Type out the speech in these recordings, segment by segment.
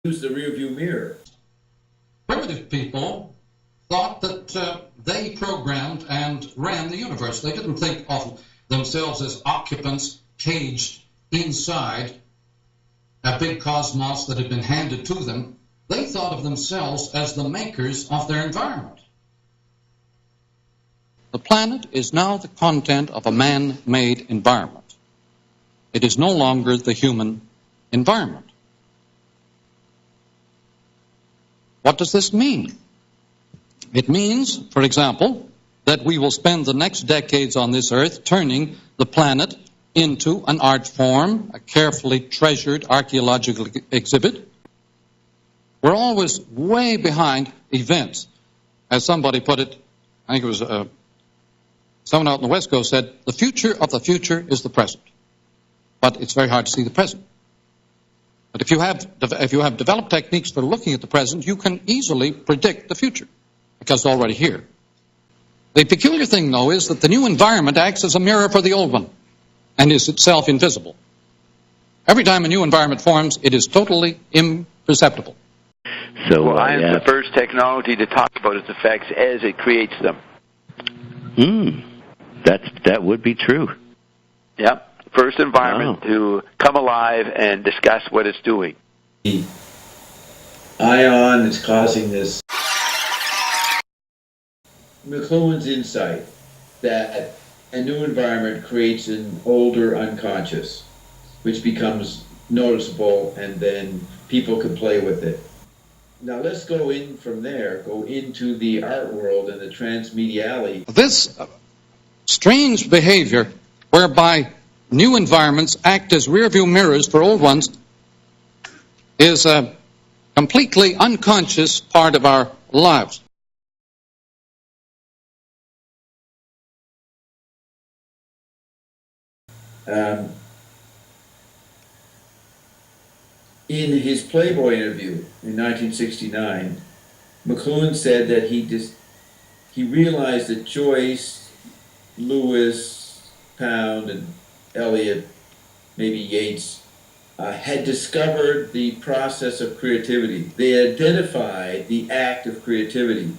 use the rearview mirror. Primitive people thought that they programmed and ran the universe. They didn't think of themselves as occupants caged inside a big cosmos that had been handed to them. They thought of themselves as the makers of their environment. The planet is now the content of a man-made environment. It is no longer the human environment. What does this mean? It means, for example, that we will spend the next decades on this earth turning the planet into an art form, a carefully treasured archaeological exhibit. We're always way behind events. As somebody put it, I think it was someone out on the West Coast said, the future of the future is the present. But it's very hard to see the present. But if you have developed techniques for looking at the present, you can easily predict the future, because it's already here. The peculiar thing, though, is that the new environment acts as a mirror for the old one, and is itself invisible. Every time a new environment forms, it is totally imperceptible. So science the first technology to talk about its effects as it creates them. That would be true. Yep. First environment to come alive and discuss what it's doing. The ion is causing this. McLuhan's insight that a new environment creates an older unconscious, which becomes noticeable, and then people can play with it. Now let's go in from there, go into the art world and the transmediality. This strange behavior whereby new environments act as rearview mirrors for old ones is a completely unconscious part of our lives. In his Playboy interview in 1969, McLuhan said that he realized that Joyce, Lewis, Pound, and Eliot, maybe Yeats, had discovered the process of creativity. They identified the act of creativity.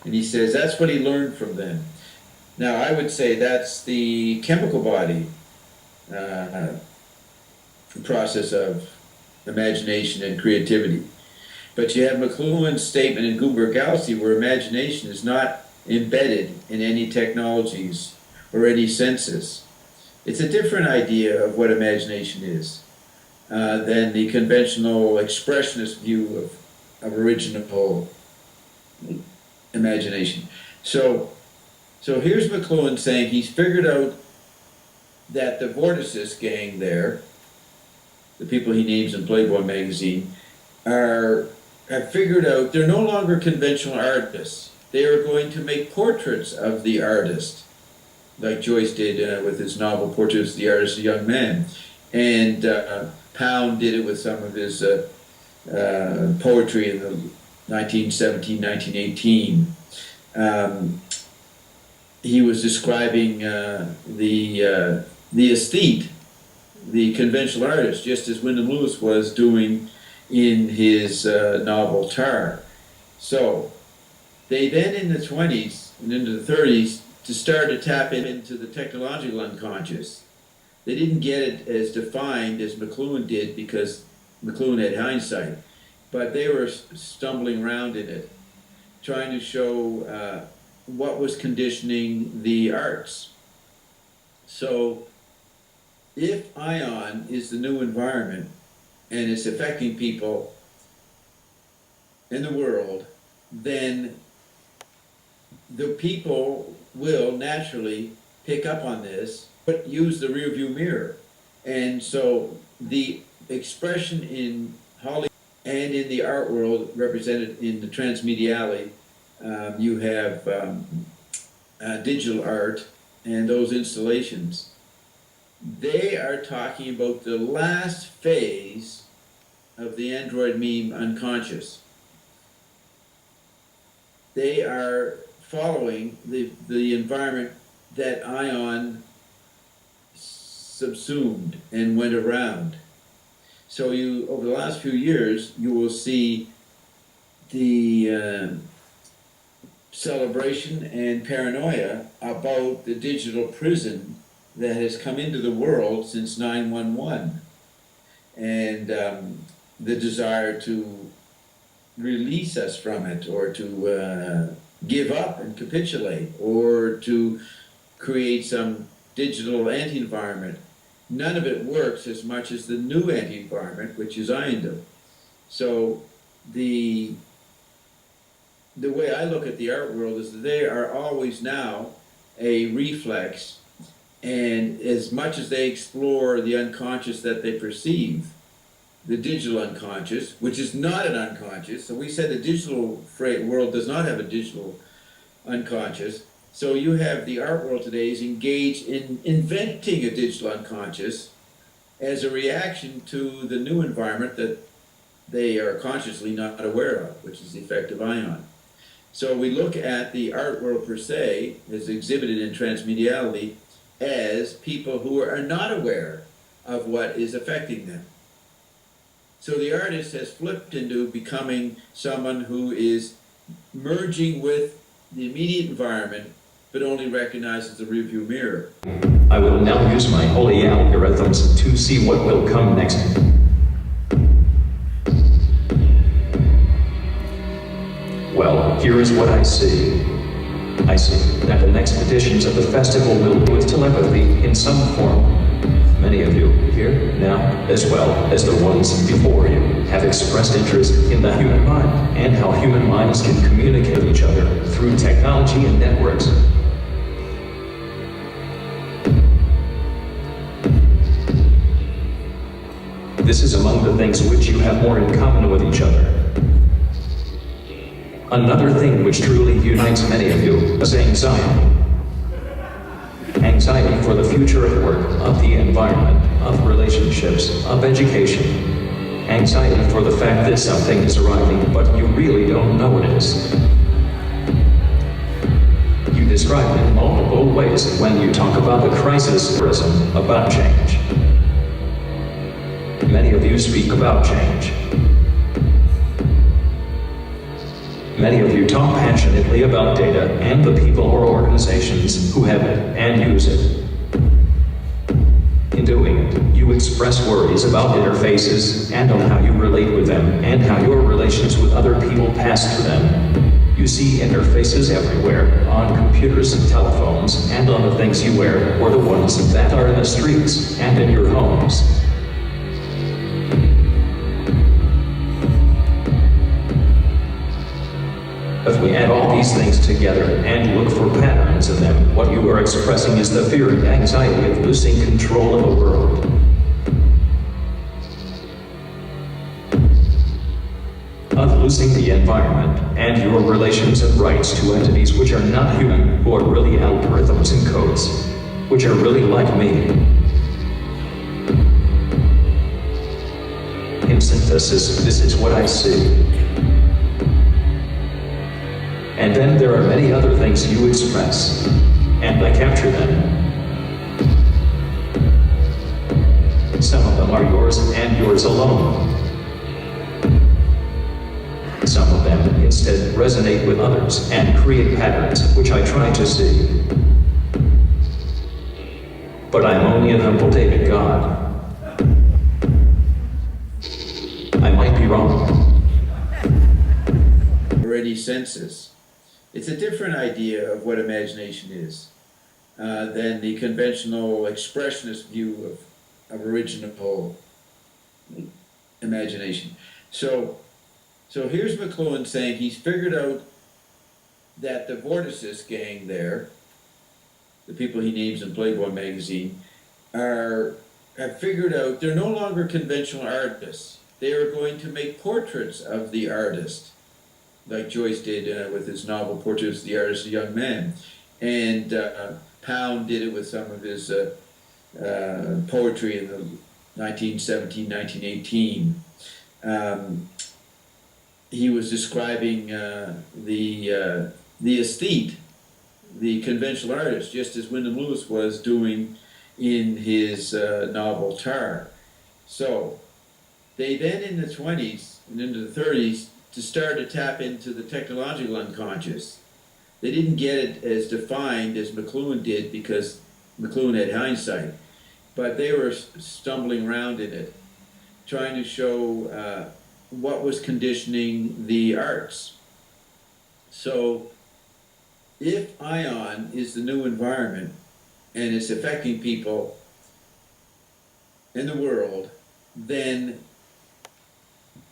And he says that's what he learned from them. Now, I would say that's the chemical body process of imagination and creativity. But you have McLuhan's statement in Gutenberg Galaxy where imagination is not embedded in any technologies or any senses. It's a different idea of what imagination is than the conventional expressionist view of original imagination. So here's McLuhan saying he's figured out that the Vorticist gang there, the people he names in Playboy magazine, have figured out they're no longer conventional artists. They are going to make portraits of the artist, like Joyce did with his novel Portraits of the Artist, a Young Man. And Pound did it with some of his poetry in the 1917, 1918. He was describing the aesthete, the conventional artist, just as Wyndham Lewis was doing in his novel Tar. So they then in the 20s and into the 30s to start to tap into the technological unconscious. They didn't get it as defined as McLuhan did because McLuhan had hindsight, but they were stumbling around in it, trying to show what was conditioning the arts. So if ion is the new environment and it's affecting people in the world, then the people will naturally pick up on this, but use the rearview mirror. And so the expression in Hollywood and in the art world represented in the transmediality, you have digital art and those installations. They are talking about the last phase of the android meme unconscious. They are following the environment that ion subsumed and went around. So you, over the last few years, you will see the celebration and paranoia about the digital prison that has come into the world since 9/11, and the desire to release us from it, or to give up and capitulate, or to create some digital anti-environment. None of it works as much as the new anti-environment, which is Iondom. So the way I look at the art world is that they are always now a reflex, and as much as they explore the unconscious that they perceive, the digital unconscious, which is not an unconscious, so we said the digital world does not have a digital unconscious, so you have the art world today is engaged in inventing a digital unconscious as a reaction to the new environment that they are consciously not aware of, which is the effect of ion. So we look at the art world per se, as exhibited in transmediality, as people who are not aware of what is affecting them. So the artist has flipped into becoming someone who is merging with the immediate environment, but only recognizes the rearview mirror. I will now use my holy algorithms to see what will come next. Well, here is what I see. I see that the next editions of the festival will do with telepathy in some form. Many of you here now, as well as the ones before you, have expressed interest in the human mind and how human minds can communicate with each other through technology and networks. This is among the things which you have more in common with each other. Another thing which truly unites many of you is anxiety. Anxiety for the future of work, of the environment, of relationships, of education. Anxiety for the fact that something is arriving, but you really don't know it is. You describe it in multiple ways when you talk about the crisis-ism, about change. Many of you speak about change. Many of you talk passionately about data and the people or organizations who have it and use it. In doing it, you express worries about interfaces and on how you relate with them and how your relations with other people pass through them. You see interfaces everywhere, on computers and telephones, and on the things you wear, or the ones that are in the streets and in your homes. If we add all these things together and look for patterns in them, what you are expressing is the fear and anxiety of losing control of the world. Of losing the environment and your relations and rights to entities which are not human, who are really algorithms and codes, which are really like me. In synthesis, this is what I see. And then there are many other things you express, and I capture them. Some of them are yours and yours alone. Some of them instead resonate with others and create patterns which I try to see. But I am only a humble David God. I might be wrong. Already senses. It's a different idea of what imagination is than the conventional expressionist view of original imagination. So here's McLuhan saying he's figured out that the Vorticist gang there, the people he names in Playboy magazine, have figured out they're no longer conventional artists. They are going to make portraits of the artist, like Joyce did with his novel Portraits of the Artist, a Young Man. And Pound did it with some of his poetry in the 1917, 1918. He was describing the aesthete, the conventional artist, just as Wyndham Lewis was doing in his novel Tar. So They then, in the 20s and into the 30s, to start to tap into the technological unconscious. They didn't get it as defined as McLuhan did because McLuhan had hindsight, but they were stumbling around in it, trying to show what was conditioning the arts. So if ion is the new environment and it's affecting people in the world, then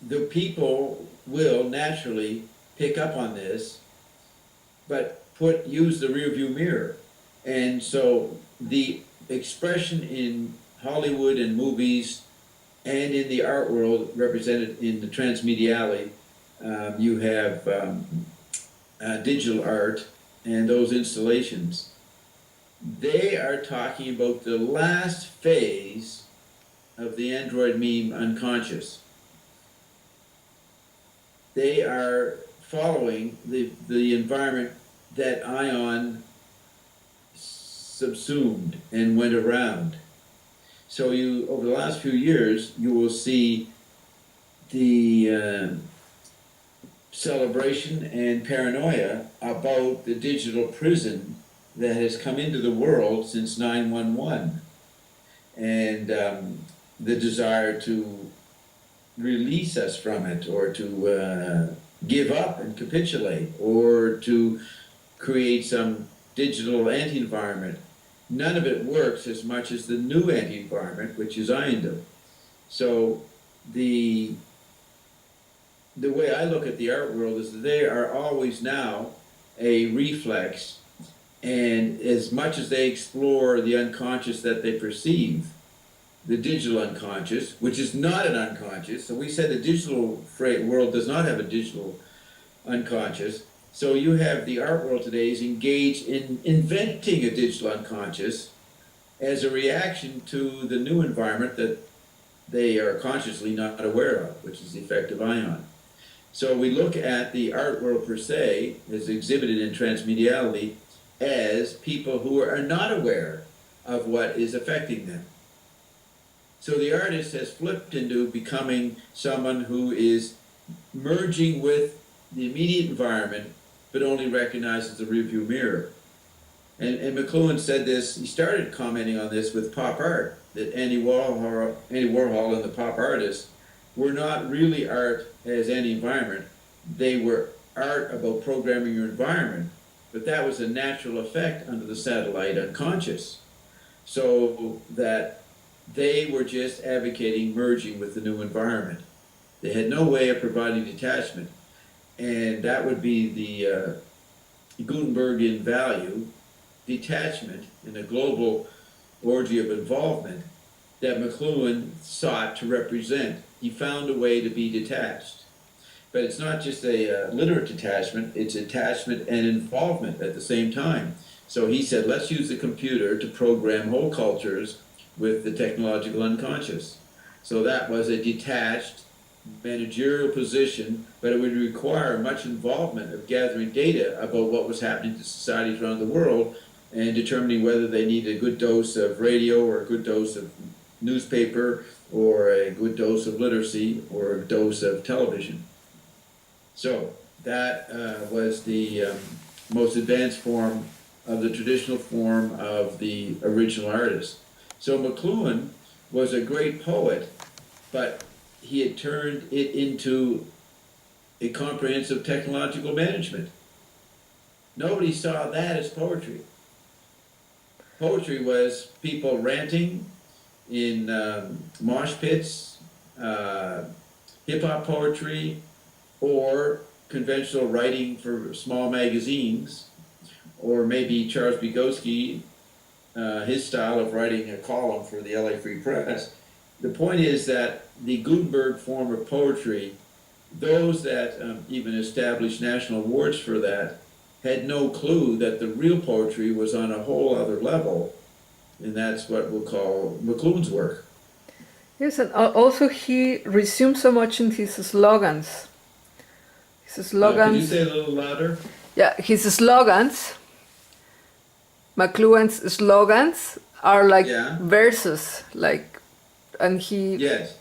the people will naturally pick up on this, but use the rear view mirror. And so the expression in Hollywood and movies and in the art world represented in the transmediale, you have digital art and those installations. They are talking about the last phase of the android meme unconscious. They are following the environment that ion subsumed and went around. So over the last few years, you will see the celebration and paranoia about the digital prison that has come into the world since 9/11, and the desire to release us from it, or to give up and capitulate, or to create some digital anti-environment. None of it works as much as the new anti-environment, which is Iondom. So the way I look at the art world is that they are always now a reflex, and as much as they explore the unconscious that they perceive, the digital unconscious, which is not an unconscious, so we said the digital world does not have a digital unconscious, so you have the art world today is engaged in inventing a digital unconscious as a reaction to the new environment that they are consciously not aware of, which is the effect of ion. So we look at the art world per se, as exhibited in transmediality, as people who are not aware of what is affecting them. So the artist has flipped into becoming someone who is merging with the immediate environment, but only recognizes the rearview mirror. And McLuhan said this, he started commenting on this with pop art, that Andy Warhol and the pop artists were not really art as anti-environment. They were art about programming your environment, but that was a natural effect under the satellite unconscious. So that they were just advocating merging with the new environment. They had no way of providing detachment. And that would be the Gutenbergian value, detachment in a global orgy of involvement that McLuhan sought to represent. He found a way to be detached. But it's not just a literate detachment, it's attachment and involvement at the same time. So he said, let's use the computer to program whole cultures with the technological unconscious. So that was a detached managerial position, but it would require much involvement of gathering data about what was happening to societies around the world and determining whether they needed a good dose of radio or a good dose of newspaper or a good dose of literacy or a dose of television. So that was the most advanced form of the traditional form of the original artist. So McLuhan was a great poet, but he had turned it into a comprehensive technological management. Nobody saw that as poetry. Poetry was people ranting in mosh pits, hip-hop poetry, or conventional writing for small magazines, or maybe Charles Bukowski, his style of writing a column for the LA Free Press. The point is that the Gutenberg form of poetry, those that even established national awards for that, had no clue that the real poetry was on a whole other level, and that's what we'll call McLuhan's work. Yes, and also he resumed so much in his slogans. His slogans. Could you say it a little louder? Yeah, his slogans, McLuhan's slogans are like verses, like, and he. Yes.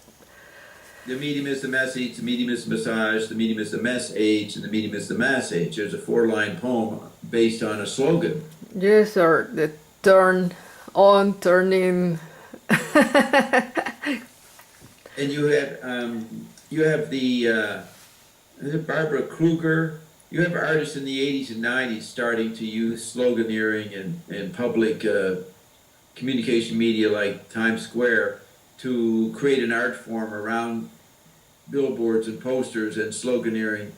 The medium is the message, the medium is the massage, the medium is the mess age, and the medium is the mass age. There's a 4-line poem based on a slogan. Yes, or the turn on, turning. And you have the Barbara Kruger. You have artists in the 80s and 90s starting to use sloganeering and public communication media like Times Square to create an art form around billboards and posters and sloganeering,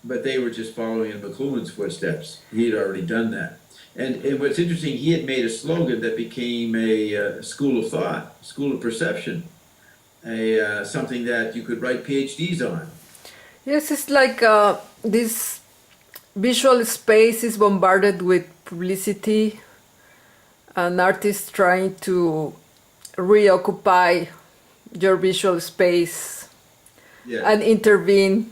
but they were just following in McLuhan's footsteps. He had already done that. And what's interesting, he had made a slogan that became a school of thought, school of perception, something that you could write PhDs on. Yes, it's like this visual space is bombarded with publicity, an artist trying to reoccupy your visual space. Yes. And intervene.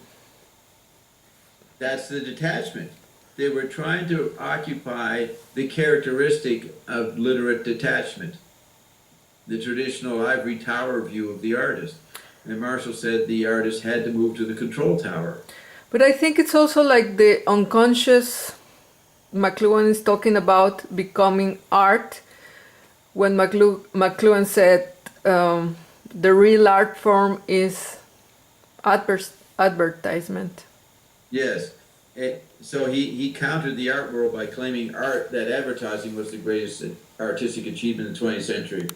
That's the detachment. They were trying to occupy the characteristic of literate detachment, the traditional ivory tower view of the artist. And Marshall said the artist had to move to the control tower. But I think it's also like the unconscious. McLuhan is talking about becoming art. When McLuhan said the real art form is advertisement. Yes. So he countered the art world by claiming that advertising was the greatest artistic achievement in the 20th century.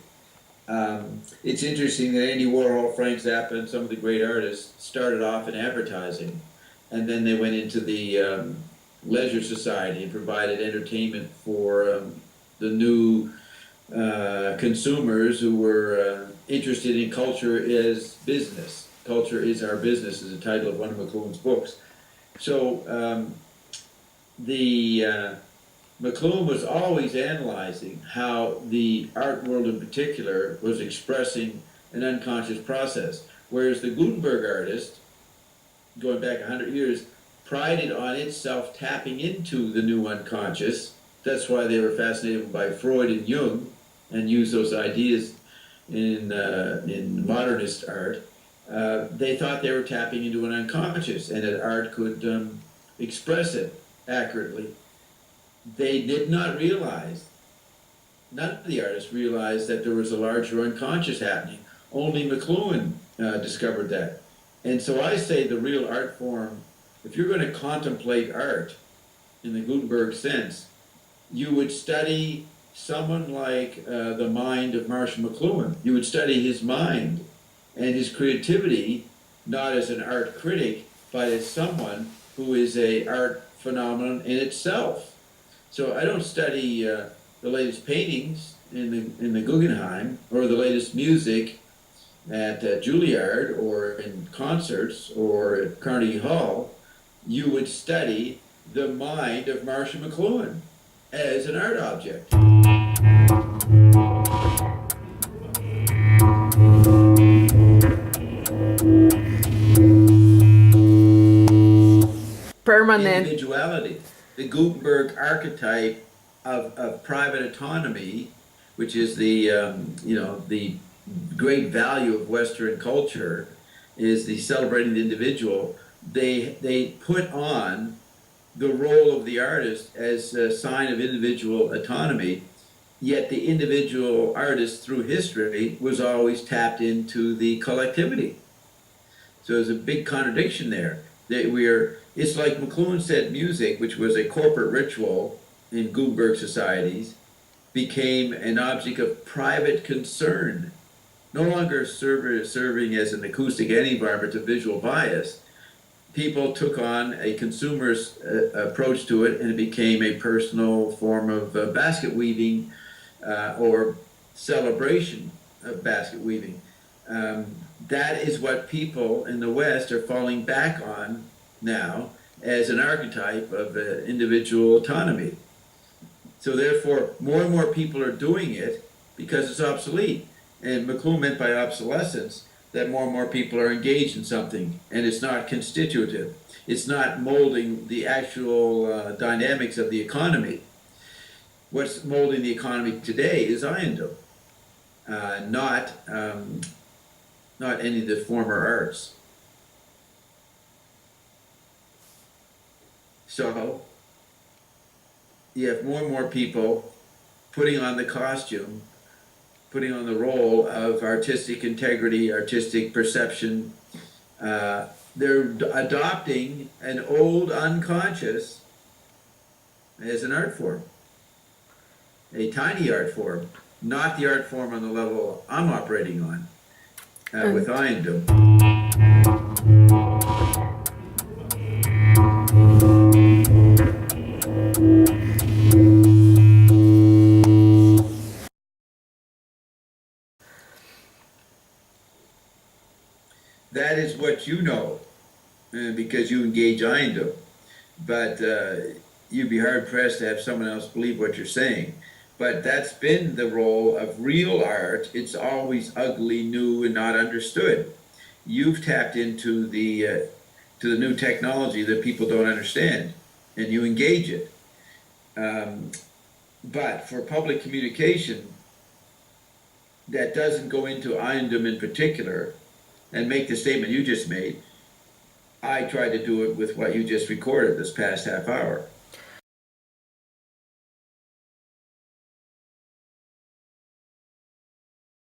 It's interesting that Andy Warhol, Frank Zappa, and some of the great artists started off in advertising, and then they went into the leisure society and provided entertainment for the new consumers who were interested in culture as business. Culture is Our Business is the title of one of McLuhan's books. So McLuhan was always analyzing how the art world in particular was expressing an unconscious process, whereas the Gutenberg artist, going back 100 years, prided on itself tapping into the new unconscious. That's why they were fascinated by Freud and Jung and used those ideas in modernist art. They thought they were tapping into an unconscious and that art could express it accurately. They did not realize, none of the artists realized that there was a larger unconscious happening. Only McLuhan discovered that. And so I say the real art form, if you're going to contemplate art in the Gutenberg sense, you would study someone like the mind of Marshall McLuhan. You would study his mind and his creativity, not as an art critic, but as someone who is an art phenomenon in itself. So I don't study the latest paintings in the Guggenheim or the latest music at Juilliard or in concerts or at Carnegie Hall. You would study the mind of Marshall McLuhan as an art object. Permanent. Individuality. The Gutenberg archetype of private autonomy, which is the the great value of Western culture, is the celebrating the individual. They put on the role of the artist as a sign of individual autonomy, yet the individual artist through history was always tapped into the collectivity. So there's a big contradiction there. It's like McLuhan said music, which was a corporate ritual in Gutenberg societies, became an object of private concern, no longer serving as an acoustic environment to visual bias. People took on a consumer's approach to it, and it became a personal form of basket weaving or celebration of basket weaving. That is what people in the West are falling back on now as an archetype of individual autonomy. So therefore, more and more people are doing it because it's obsolete. And McLuhan meant by obsolescence that more and more people are engaged in something, and it's not constitutive. It's not molding the actual dynamics of the economy. What's molding the economy today is Iandom, not not any of the former arts. So you have more and more people putting on the costume, putting on the role of artistic integrity, artistic perception. They're adopting an old unconscious as an art form, a tiny art form, not the art form on the level I'm operating on with Iandom. That is what you know, because you engage Iandom. But you'd be hard pressed to have someone else believe what you're saying. But that's been the role of real art. It's always ugly, new, and not understood. You've tapped into the new technology that people don't understand, and you engage it. But for public communication, that doesn't go into Iandom in particular and make the statement you just made. I tried to do it with what you just recorded this past half hour.